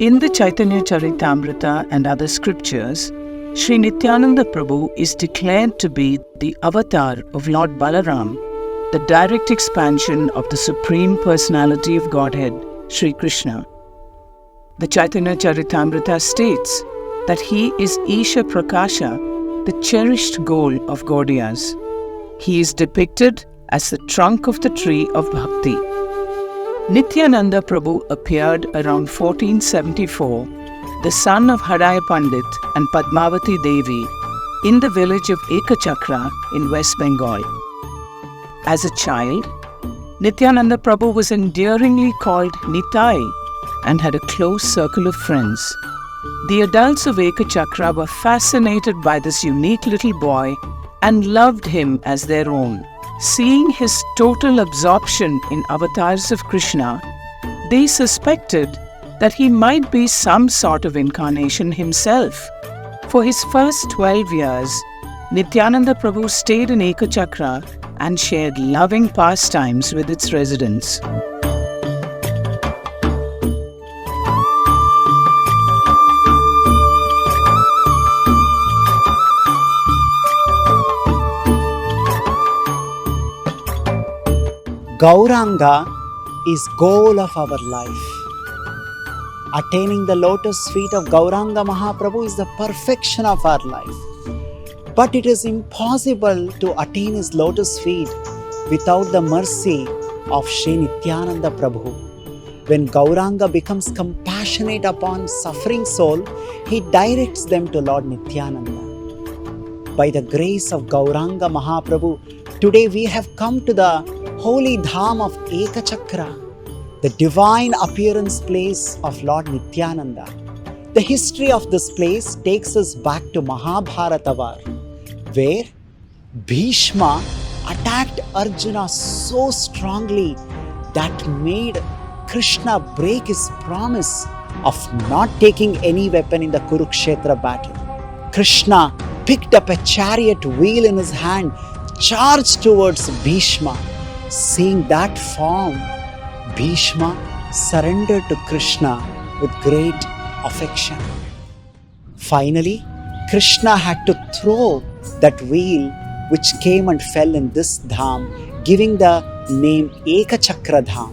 In the Chaitanya Charitamrita and other scriptures, Sri Nityananda Prabhu is declared to be the avatar of Lord Balaram, the direct expansion of the Supreme Personality of Godhead, Sri Krishna. The Chaitanya Charitamrita states that he is Isha Prakasha, the cherished goal of Gaudiyas. He is depicted as the trunk of the tree of Bhakti. Nityananda Prabhu appeared around 1474, the son of Hare Pandit and Padmavati Devi, in the village of Ekachakra in West Bengal. As a child, Nityananda Prabhu was endearingly called Nitai and had a close circle of friends. The adults of Ekachakra were fascinated by this unique little boy and loved him as their own. Seeing his total absorption in avatars of Krishna, they suspected that he might be some sort of incarnation himself. For his first 12 years, Nityananda Prabhu stayed in Ekachakra and shared loving pastimes with its residents. Gauranga is goal of our life. Attaining the lotus feet of Gauranga Mahaprabhu is the perfection of our life. But it is impossible to attain his lotus feet without the mercy of Sri Nityananda Prabhu. When Gauranga becomes compassionate upon suffering soul, he directs them to Lord Nityananda. By the grace of Gauranga Mahaprabhu, today we have come to the holy Dhama of Ekachakra, the divine appearance place of Lord Nityananda. The history of this place takes us back to Mahabharata war, where Bhishma attacked Arjuna so strongly that made Krishna break his promise of not taking any weapon in the Kurukshetra battle. Krishna picked up a chariot wheel in his hand, charged towards Bhishma. Seeing that form, Bhishma surrendered to Krishna with great affection. Finally, Krishna had to throw that wheel which came and fell in this dham, giving the name Ekachakra Dham.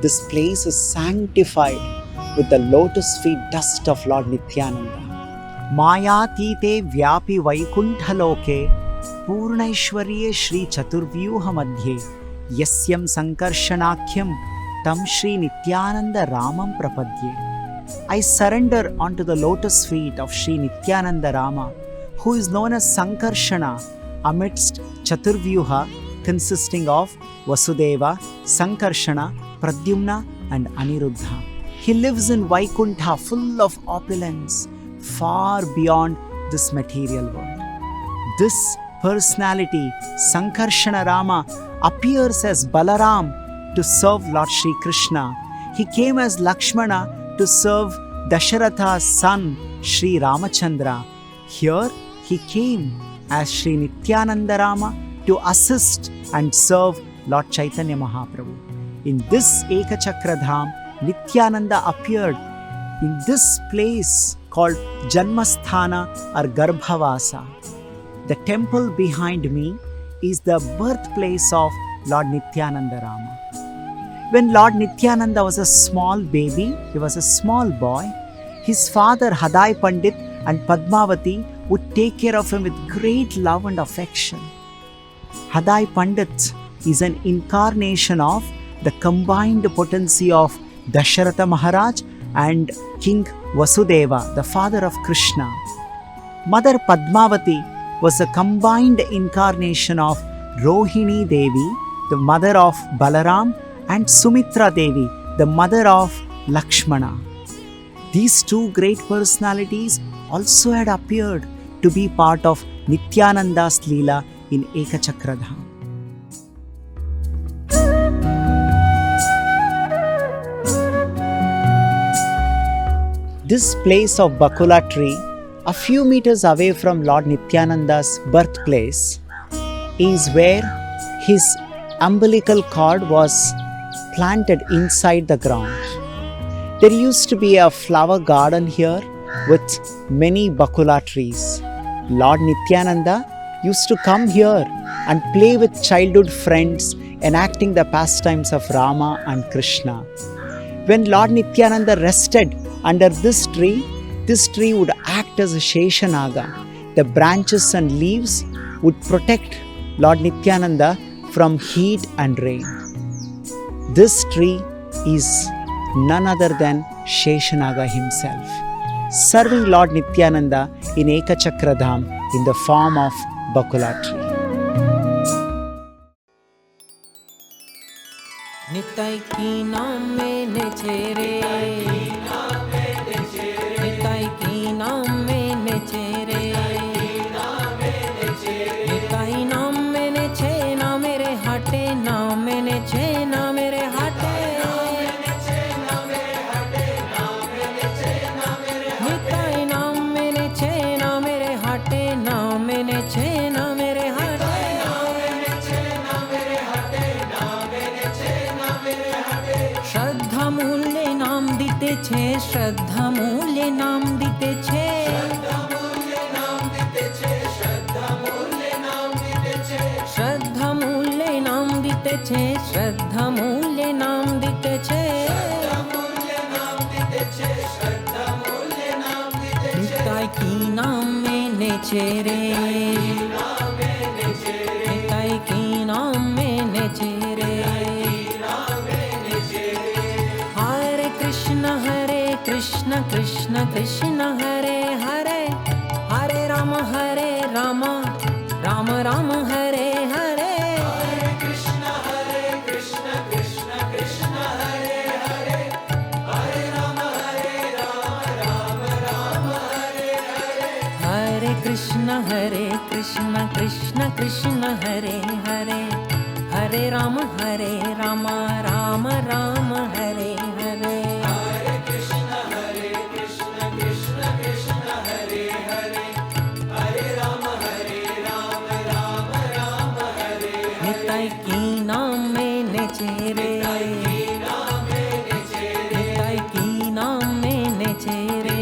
This place is sanctified with the lotus feet dust of Lord Nityananda. Mayatite vyapi vaikunthaloke Purnaishwarye Sri Chaturvyuha Madhye Yasyam Sankarshanakyam Tam Sri Nityananda Ramam Prapadye. I surrender onto the lotus feet of Sri Nityananda Rama, who is known as Sankarshana amidst Chaturvyuha consisting of Vasudeva, Sankarshana, Pradyumna and Aniruddha. He lives in Vaikuntha full of opulence, far beyond this material world. This personality, Sankarshana Rama, appears as Balaram to serve Lord Sri Krishna. He came as Lakshmana to serve Dasharatha's son, Sri Ramachandra. Here he came as Sri Nityananda Rama to assist and serve Lord Chaitanya Mahaprabhu. In this Ekachakra Dham, Nityananda appeared in this place called Janmasthana or Garbhavasa. The temple behind me is the birthplace of Lord Nityananda Rama. When Lord Nityananda was a small baby, he was a small boy, his father Hadai Pandit and Padmavati would take care of him with great love and affection. Hadai Pandit is an incarnation of the combined potency of Dasharatha Maharaj and King Vasudeva, the father of Krishna. Mother Padmavati was a combined incarnation of Rohini Devi, the mother of Balaram, and Sumitra Devi, the mother of Lakshmana. These two great personalities also had appeared to be part of Nityananda's Leela in Ekachakra Dham. This place of Bakula tree, a few meters away from Lord Nityananda's birthplace, is where his umbilical cord was planted inside the ground. There used to be a flower garden here with many bakula trees. Lord Nityananda used to come here and play with childhood friends, enacting the pastimes of Rama and Krishna. When Lord Nityananda rested under this tree would act as a Sheshanaga. The branches and leaves would protect Lord Nityananda from heat and rain. This tree is none other than Sheshanaga himself, serving Lord Nityananda in Ekachakra Dham in the form of bakula tree. Nitai की नाम में नेचेरे निताई की नाम में नेचेरे निताई नाम में नेचे ना मेरे हाटे नाम में नेचे ना मेरे हाटे निताई नाम में नेचे ना मेरे हाटे नाम में नेचे ना मेरे श्रद्धा मूल्य नाम दीते छे श्रद्धा मूल्य नाम दीते छे श्रद्धा मूल्य नाम दीते छे श्रद्धा मूल्य नाम दीते छे श्रद्धा मूल्य नाम दीते छे श्रद्धा मूल्य नाम दीते छे श्रद्धा मूल्य नाम दीते छे निताई की नाम में नेचे रे निताई की नाम में नेचे रे Krishna Krishna Krishna Hare Hare Hare Rama Rama Rama Hare Hare Hare Krishna Krishna Krishna Hare Hare Hare Rama Rama Hare Hare Hare Krishna Krishna Krishna Hare Hare Hare Rama Rama Hare Hare Nitai की नाम में नेचेरे निताई की नाम में नेचेरे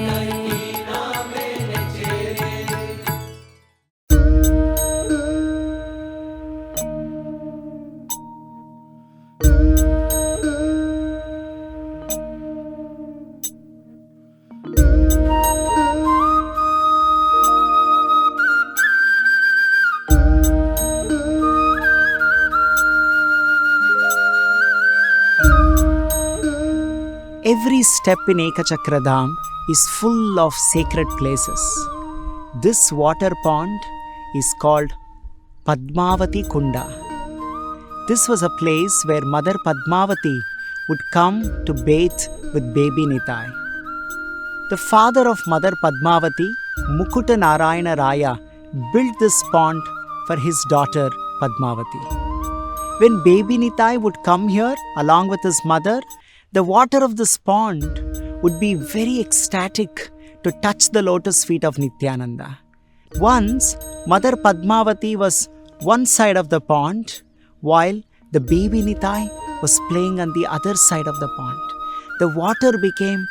Every step in Ekachakra Dham is full of sacred places. This water pond is called Padmavati Kunda. This was a place where Mother Padmavati would come to bathe with baby Nitai. The father of Mother Padmavati, Mukuta Narayana Raya, built this pond for his daughter Padmavati. When baby Nitai would come here along with his mother, the water of this pond would be very ecstatic to touch the lotus feet of Nityananda. Once, Mother Padmavati was one side of the pond, while the baby Nitai was playing on the other side of the pond. The water became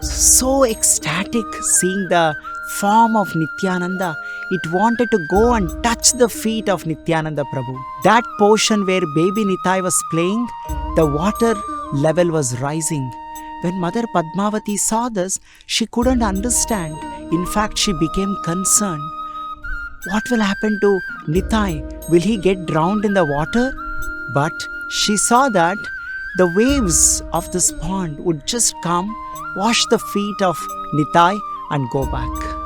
so ecstatic seeing the form of Nityananda. It wanted to go and touch the feet of Nityananda Prabhu. That portion where baby Nitai was playing, the water level was rising. When Mother Padmavati saw this, she couldn't understand. In fact, she became concerned. What will happen to Nitai? Will he get drowned in the water? But she saw that the waves of this pond would just come, wash the feet of Nitai and go back.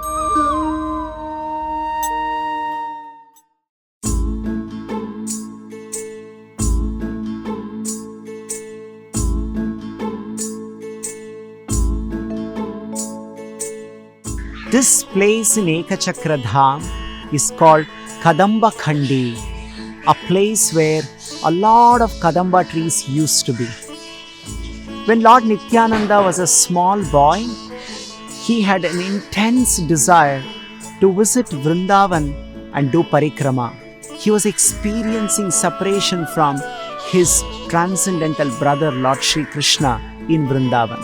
This place in Ekachakra Dham is called Kadamba Khandi, a place where a lot of Kadamba trees used to be. When Lord Nityananda was a small boy, he had an intense desire to visit Vrindavan and do Parikrama. He was experiencing separation from his transcendental brother Lord Sri Krishna in Vrindavan.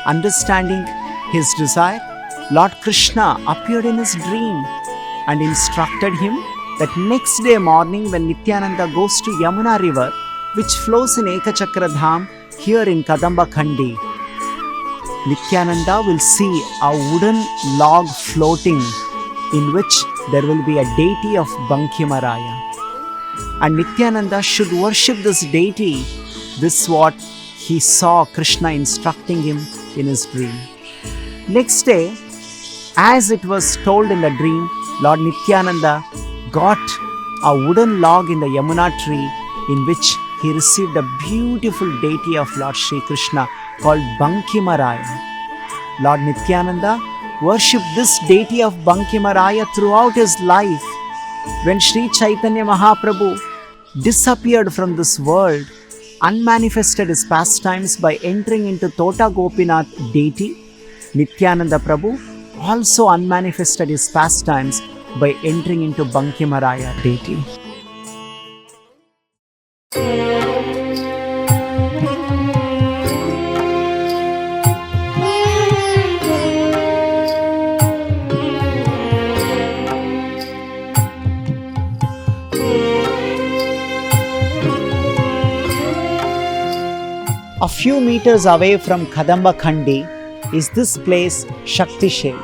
Understanding his desire, Lord Krishna appeared in his dream and instructed him that next day morning when Nityananda goes to Yamuna river, which flows in Ekachakra Dham here in Kadamba Khandi, Nityananda will see a wooden log floating in which there will be a deity of Bankimaraya. And Nityananda should worship this deity. This is what he saw Krishna instructing him in his dream. Next day, as it was told in the dream, Lord Nityananda got a wooden log in the Yamuna tree in which he received a beautiful deity of Lord Sri Krishna called Bankimaraya. Lord Nityananda worshipped this deity of Bankimaraya throughout his life. When Sri Chaitanya Mahaprabhu disappeared from this world, unmanifested his pastimes by entering into Tota Gopinath deity, Nityananda Prabhu also unmanifested his pastimes by entering into Bankimaraya deity. A few meters away from Kadamba Khandi is this place Shakti Shel,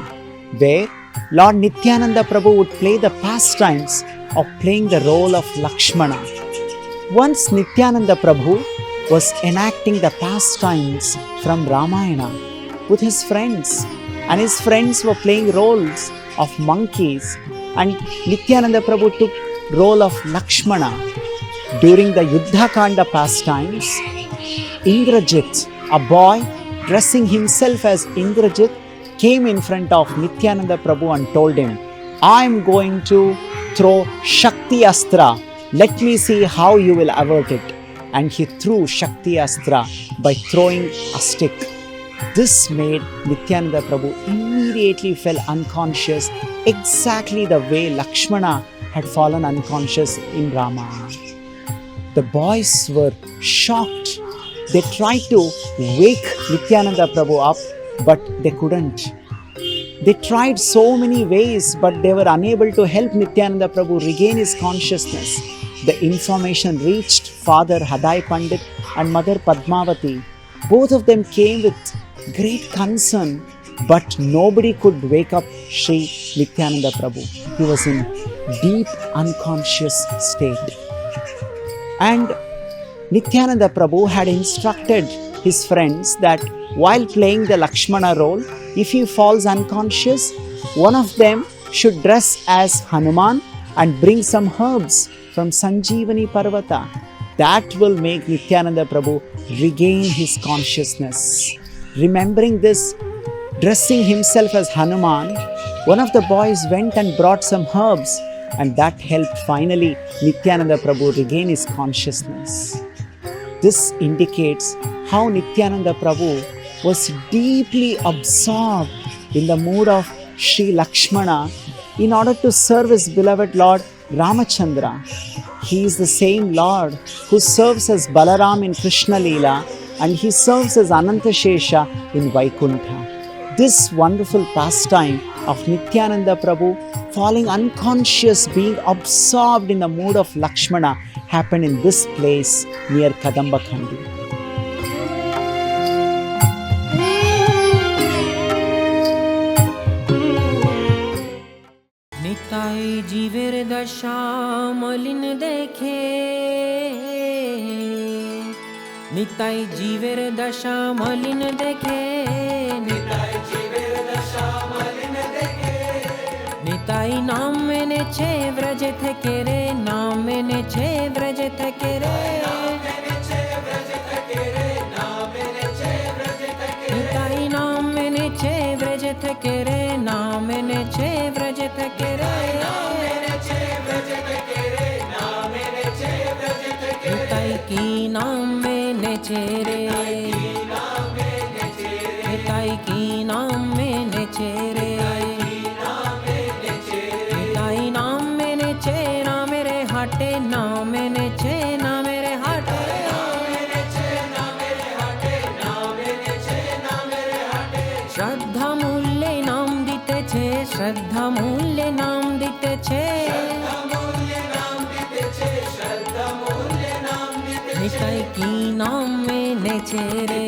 where Lord Nityananda Prabhu would play the pastimes of playing the role of Lakshmana. Once Nityananda Prabhu was enacting the pastimes from Ramayana with his friends, and his friends were playing roles of monkeys, and Nityananda Prabhu took role of Lakshmana. During the Yuddha Kanda pastimes, Indrajit, a boy dressing himself as Indrajit, came in front of Nityananda Prabhu and told him, "I am going to throw Shakti Astra. Let me see how you will avert it." And he threw Shakti Astra by throwing a stick. This made Nityananda Prabhu immediately fell unconscious, exactly the way Lakshmana had fallen unconscious in Ramayana. The boys were shocked. They tried to wake Nityananda Prabhu up, but they couldn't. They tried so many ways, but they were unable to help Nityananda Prabhu regain his consciousness. The information reached Father Hadai Pandit and Mother Padmavati. Both of them came with great concern, but nobody could wake up Sri Nityananda Prabhu. He was in deep unconscious state. And Nityananda Prabhu had instructed his friends that while playing the Lakshmana role, if he falls unconscious, one of them should dress as Hanuman and bring some herbs from Sanjeevani Parvata. That will make Nityananda Prabhu regain his consciousness. Remembering this, dressing himself as Hanuman, one of the boys went and brought some herbs, and that helped finally Nityananda Prabhu regain his consciousness. This indicates how Nityananda Prabhu was deeply absorbed in the mood of Sri Lakshmana in order to serve his beloved Lord Ramachandra. He is the same Lord who serves as Balaram in Krishna Leela, and he serves as Anantashesha in Vaikuntha. This wonderful pastime of Nityananda Prabhu falling unconscious, being absorbed in the mood of Lakshmana, happened in this place near Kadamba Khandi. Nitai जीवेर दशा मलिन देखे, निताई जीवेर दशा मलिन देखे, निताई जीवेर दशा मलिन देखे, निताई नाम मैंने छे व्रज थे के रे, नाम मैंने छे व्रज थे के रे, निताई नाम मैंने छे व्रज थे के रे, नाम मैंने छे व्रज थे के रे, निताई की नाम मैंने छे रे, निताई की नाम मैंने छे रे, निताई नाम मैंने छे ना मेरे हाटे, ना मैंने छे ना मेरे हाटे, ना मैंने छे ना मेरे हाटे, ना मैंने छे ना मेरे हाटे, શ્રદ્ધામૂલ્ય નામ દીતે છે નિતાઈ કી નામ મેને છે રે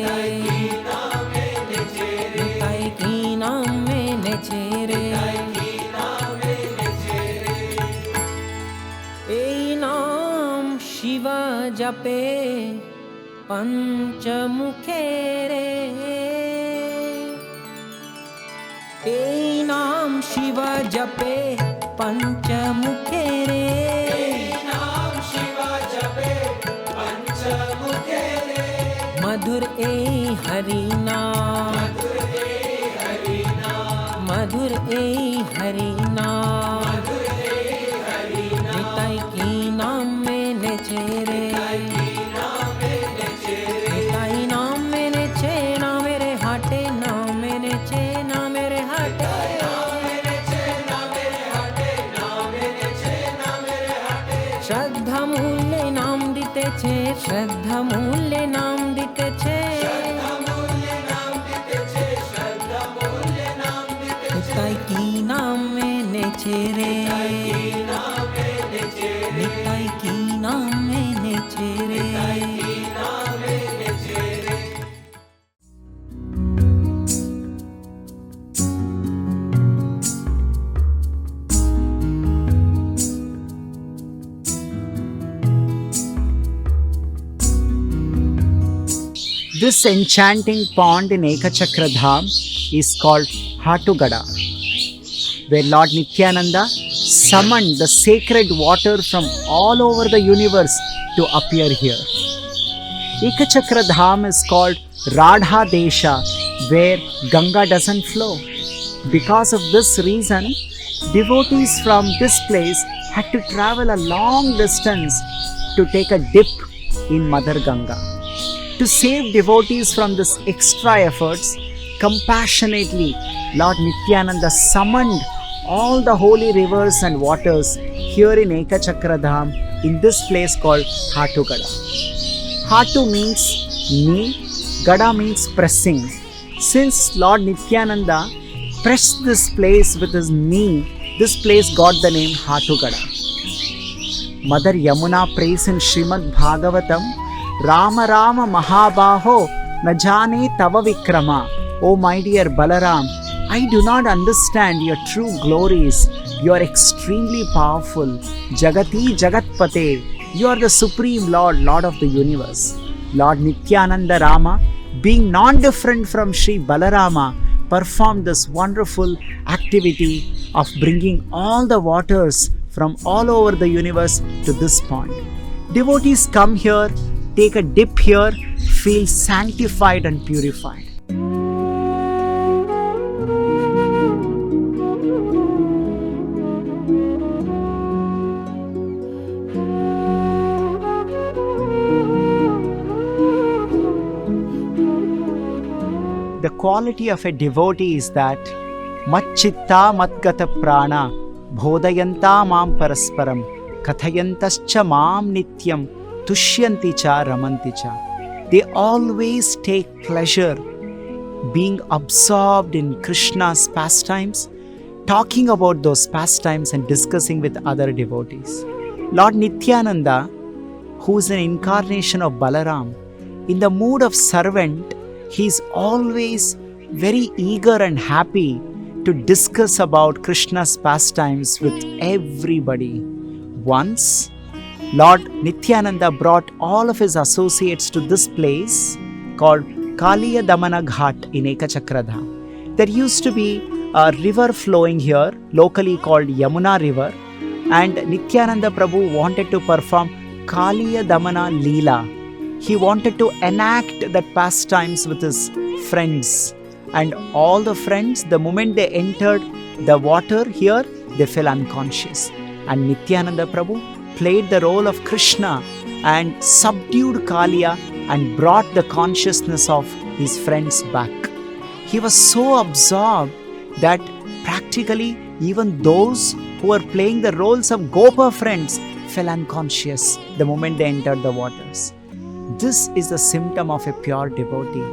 નિતાઈ કી નામ મેને છે રે એ નામ શિવ જપે પંચમુખે રે એ નામ શિવ જપે પંચમુખે રે મધુર એ હરિના મધુર એ હરિના નિતાઈ કી નામ મેને છે રે નિતાઈ નામ મેને છે ના મેરે હાટે નામ મેને છે ના મેરે હાટે શ્રદ્ધા મૂલ્ય નામ દીતે છે શ્રદ્ધા મૂલ્ય નામ દીતે છે નિતાઈ કી નામ મેને છે રે નિતાઈ કી નામ મેને છે રે This enchanting pond in Ekachakra Dham is called Hatugada, where Lord Nityananda summoned the sacred water from all over the universe to appear here. Ekachakra Dham is called Radha Desha, where Ganga doesn't flow. Because of this reason, devotees from this place had to travel a long distance to take a dip in Mother Ganga. To save devotees from this extra efforts, compassionately Lord Nityananda summoned all the holy rivers and waters here in Ekachakra Dham in this place called Hatugada. Hatu means knee, Gada means pressing. Since Lord Nityananda pressed this place with his knee, this place got the name Hatugada. Mother Yamuna prays in Srimad Bhagavatam, Rama Rama Mahabaho Najane Tava Vikrama. Oh my dear Balaram, I do not understand your true glories. You are extremely powerful. Jagati Jagatpate. You are the Supreme Lord, Lord of the universe. Lord Nityananda Rama, being non-different from Sri Balarama, performed this wonderful activity of bringing all the waters from all over the universe to this pond. Devotees come here, take a dip here, feel sanctified and purified. The quality of a devotee is that Matchitta Matgata Prana Bodhayanta Mam Parasparam Kathayantascha Mam Nityam Tushyanti cha Ramanti cha. They always take pleasure being absorbed in Krishna's pastimes, talking about those pastimes and discussing with other devotees. Lord Nityananda, who is an incarnation of Balaram, in the mood of servant, he is always very eager and happy to discuss about Krishna's pastimes with everybody. Once, Lord Nityananda brought all of his associates to this place called Kaliya Damana Ghat in Ekachakra Dham. There used to be a river flowing here, locally called Yamuna River, and Nityananda Prabhu wanted to perform Kaliya Damana Leela. He wanted to enact that pastimes with his friends. And all the friends, the moment they entered the water here, they fell unconscious. And Nityananda Prabhu played the role of Krishna and subdued Kaliya and brought the consciousness of his friends back. He was so absorbed that practically even those who were playing the roles of Gopa friends fell unconscious the moment they entered the waters. This is the symptom of a pure devotee.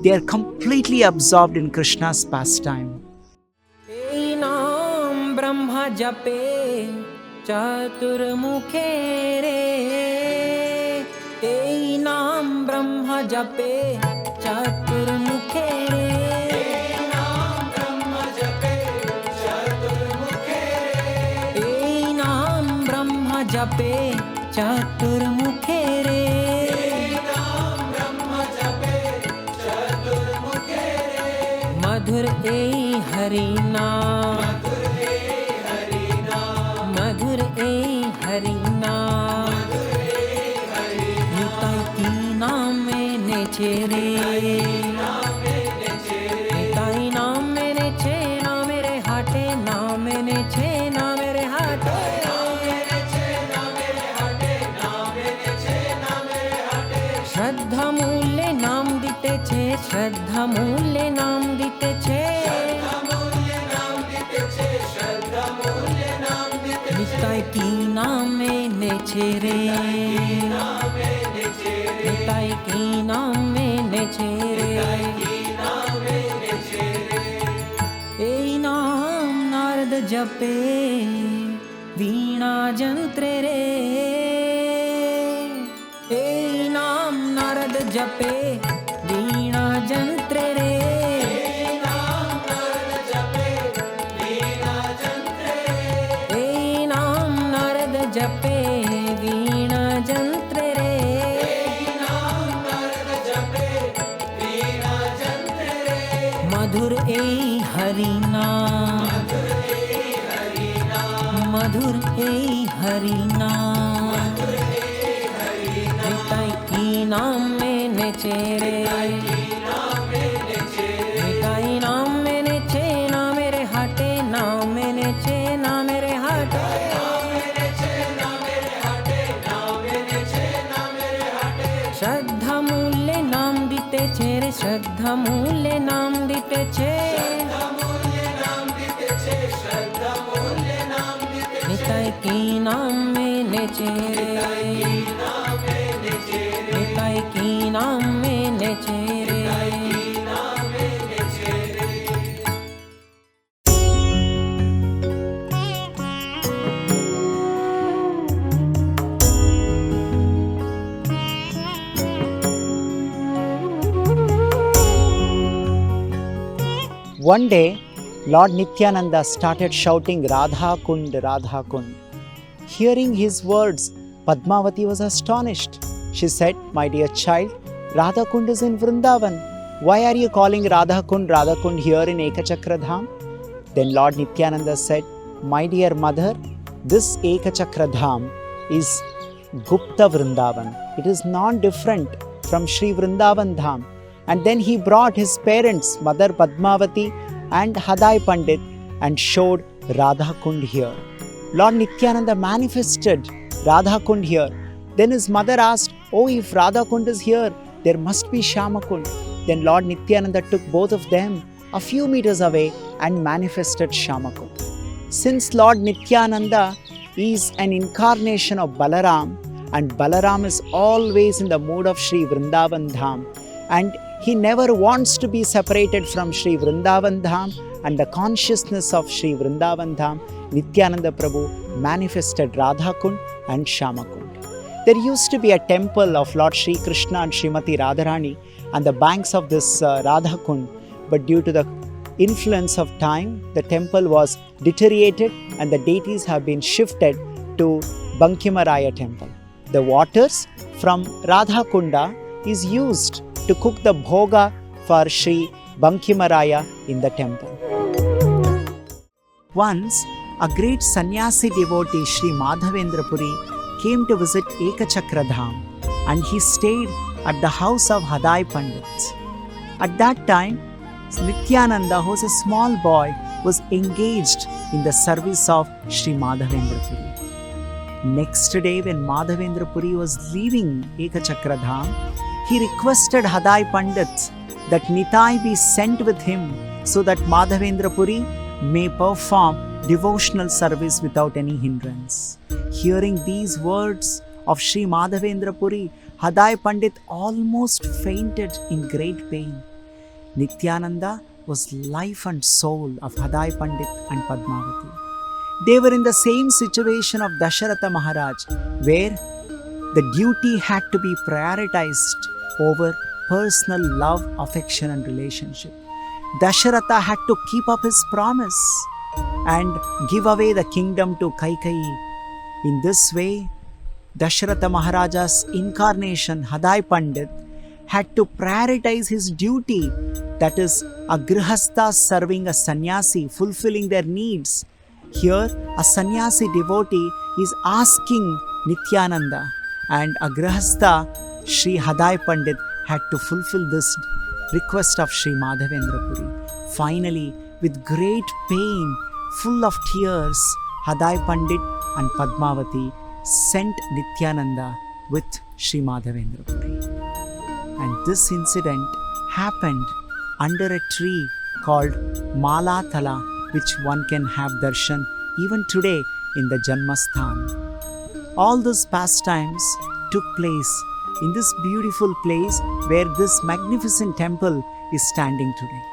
They are completely absorbed in Krishna's pastime. Ei naam जपे चतुर्मुखे रे एई नाम ब्रह्म जपे चतुर्मुखे रे एई नाम ब्रह्म जपे चतुर्मुखे रे मधुर एई हरि नाम मधुर एई हरि नाम निताई की नाम में नेचे रे निताई नाम में नेचे ना मेरे हाटे नाम में नेचे ना मेरे हाटे श्रद्धा मूल्य नाम दिते छे श्रद्धा मूल्य नाम दिते छे निताई की नाम में नेचे रे निताई की नाम में नेचे रे एई नाम नारद जपे वीणा जंत्रे रे एई नाम नारद जपे वीणा जंत्रे रे एई नाम नारद जपे वीणा जंत्रे रे मधुर एई हरि नाम मधुर एई हरि नाम निताई की नाम में नेचे रे निताई नाम में नेचे ना मेरे हाटे नाम में नेचे ना मेरे हाटे श्रद्धा मूल्य नाम दिते छे रे श्रद्धा मूल्य नाम दिते छे निताई की नाम में नेचे रे निताई की नाम में नेचे रे One day, Lord Nityananda started shouting Radha Kund, Radha Kund. Hearing his words, Padmavati was astonished. She said, "My dear child, Radha Kund is in Vrindavan. Why are you calling Radha Kund here in Ekachakra Dham?" Then Lord Nityananda said, "My dear mother, this Ekachakra Dham is Gupta Vrindavan. It is non-different from Sri Vrindavan Dham." And then he brought his parents, Mother Padmavati and Hadai Pandit, and showed Radha Kund here. Lord Nityananda manifested Radha Kund here. Then his mother asked, "Oh, if Radha Kund is here, there must be Shama Kund." Then Lord Nityananda took both of them a few meters away and manifested Shama Kund. Since Lord Nityananda is an incarnation of Balaram, and Balaram is always in the mood of Sri Vrindavan Dham, and he never wants to be separated from Sri Vrindavan Dham and the consciousness of Sri Vrindavan Dham, Nityananda Prabhu manifested Radha Kund and Shama Kund. There used to be a temple of Lord Shri Krishna and Srimati Radharani on the banks of this Radha Kund, but due to the influence of time, the temple was deteriorated and the deities have been shifted to Bankimaraya temple. The waters from Radha Kunda is used to cook the bhoga for Sri Bankimaraya in the temple. Once, a great sannyasi devotee, Sri Madhavendra Puri, came to visit Ekachakra Dham, and he stayed at the house of Hadai Pandits. At that time, Nityananda, who was a small boy, was engaged in the service of Sri Madhavendra Puri. Next day, when Madhavendra Puri was leaving Ekachakra Dham, he requested Hadai Pandits that Nitai be sent with him so that Madhavendra Puri may perform devotional service without any hindrance. Hearing these words of Sri Madhavendra Puri, Hadai Pandit almost fainted in great pain. Nityananda was life and soul of Hadai Pandit and Padmavati. They were in the same situation of Dasharatha Maharaj, where the duty had to be prioritized over personal love, affection and relationship. Dasharatha had to keep up his promise and give away the kingdom to Kaikeyi. In this way, Dasharatha Maharaja's incarnation, Hadai Pandit, had to prioritize his duty, that is, a grihastha serving a sannyasi, fulfilling their needs. Here, a sannyasi devotee is asking Nityananda, and a grihastha, Sri Hadai Pandit, had to fulfill this request of Sri Madhavendra Puri. Finally, with great pain, full of tears, Hadai Pandit and Padmavati sent Nityananda with Sri Madhavendra Puri. And this incident happened under a tree called Malatala, which one can have darshan even today in the Janmasthan. All these pastimes took place in this beautiful place where this magnificent temple is standing today.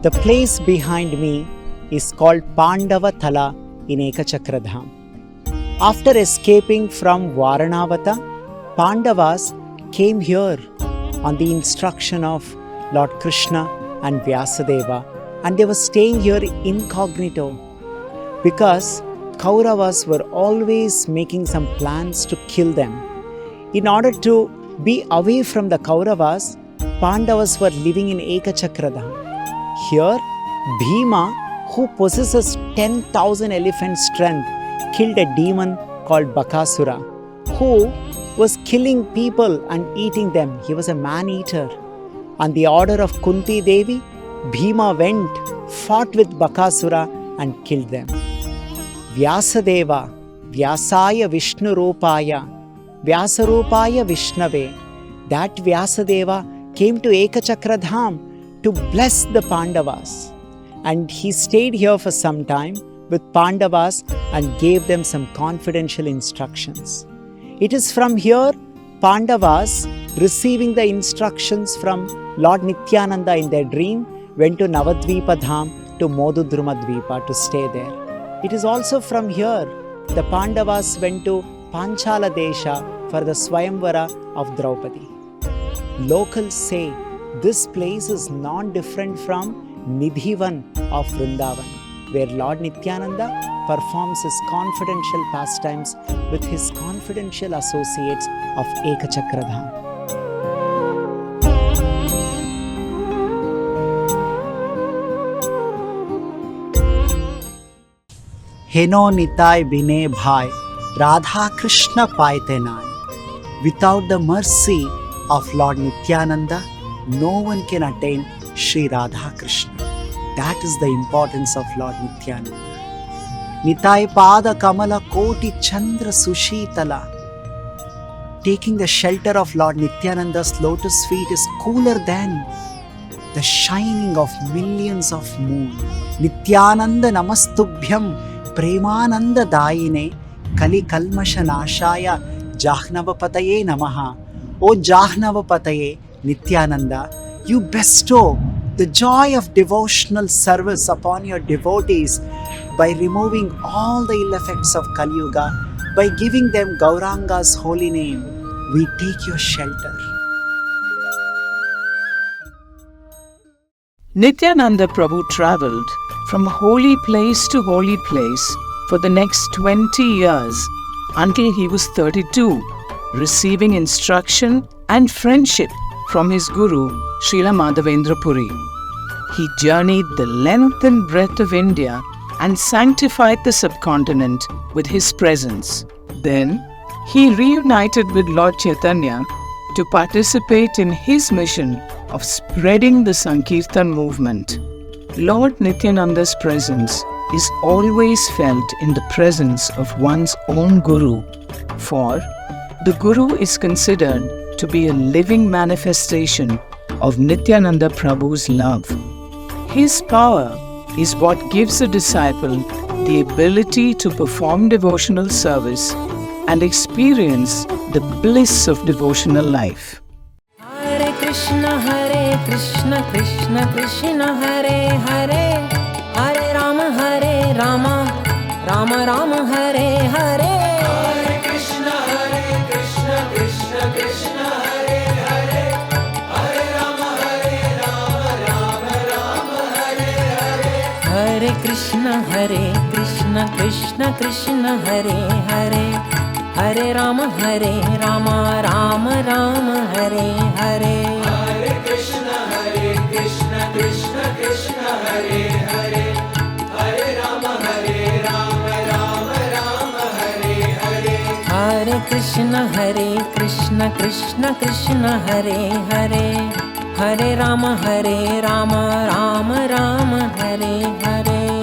The place behind me is called Pandava Thala in Ekachakra Dham. After escaping from Varanavata, Pandavas came here on the instruction of Lord Krishna and Vyasadeva, and they were staying here incognito because Kauravas were always making some plans to kill them. In order to be away from the Kauravas, Pandavas were living in Ekachakra Dham. Here, Bhima, who possesses 10,000 elephant strength, killed a demon called Bakasura, who was killing people and eating them. He was a man-eater. On the order of Kunti Devi, Bhima went, fought with Bakasura and killed them. Vyasadeva, Vyasaya Vishnu Rupaya, Vyasarupaya Vishnave, that Vyasadeva came to Ekachakra Dham to bless the Pandavas. And he stayed here for some time with Pandavas and gave them some confidential instructions. It is from here Pandavas, receiving the instructions from Lord Nityananda in their dream, went to Navadvipa Dham to Modudruma Dvipa to stay there. It is also from here the Pandavas went to Panchala Desha for the Swayamvara of Draupadi. Locals say this place is non-different from Nidhivan of Vrindavan, where Lord Nityananda performs his confidential pastimes with his confidential associates of Ekachakra Dham. Heno Nitai Bine Bhai, Radha Krishna Paitenai. Without the mercy of Lord Nityananda, no one can attain Sri Radha Krishna. That is the importance of Lord Nityananda. Nitai Pada Kamala Koti Chandra Sushitala. Taking the shelter of Lord Nityananda's lotus feet is cooler than the shining of millions of moon. Nityananda Namastubhyam Premananda Daine Kali Kalmasha Nashaya Jahnavapataye Namaha. O Jahnavapataye Nityananda, you bestow the joy of devotional service upon your devotees by removing all the ill effects of Kali Yuga, by giving them Gauranga's holy name. We take your shelter. Nityananda Prabhu travelled from holy place to holy place for the next 20 years until he was 32, receiving instruction and friendship from his guru, Srila Madhavendra Puri. He journeyed the length and breadth of India and sanctified the subcontinent with his presence. Then, he reunited with Lord Chaitanya to participate in his mission of spreading the Sankirtan movement. Lord Nityananda's presence is always felt in the presence of one's own guru, for the guru is considered to be a living manifestation of Nityananda Prabhu's love. His power is what gives a disciple the ability to perform devotional service and experience the bliss of devotional life. Hare Krishna, Krishna Krishna, Hare Hare, Hare Rama, Rama Rama, Hare Hare. Hare Krishna, Krishna Krishna, Hare Hare, Hare Rama, Rama Rama, Hare Hare. Hare Krishna, Krishna Krishna, Hare Hare, Hare Rama, Rama Rama, Hare Hare. Hare Krishna, Krishna Krishna, Hare Hare, Hare Rama, Rama Rama, Hare Hare. Hare Krishna, Krishna Hare Hare, Hare Rama, Rama Rama, Hare Hare.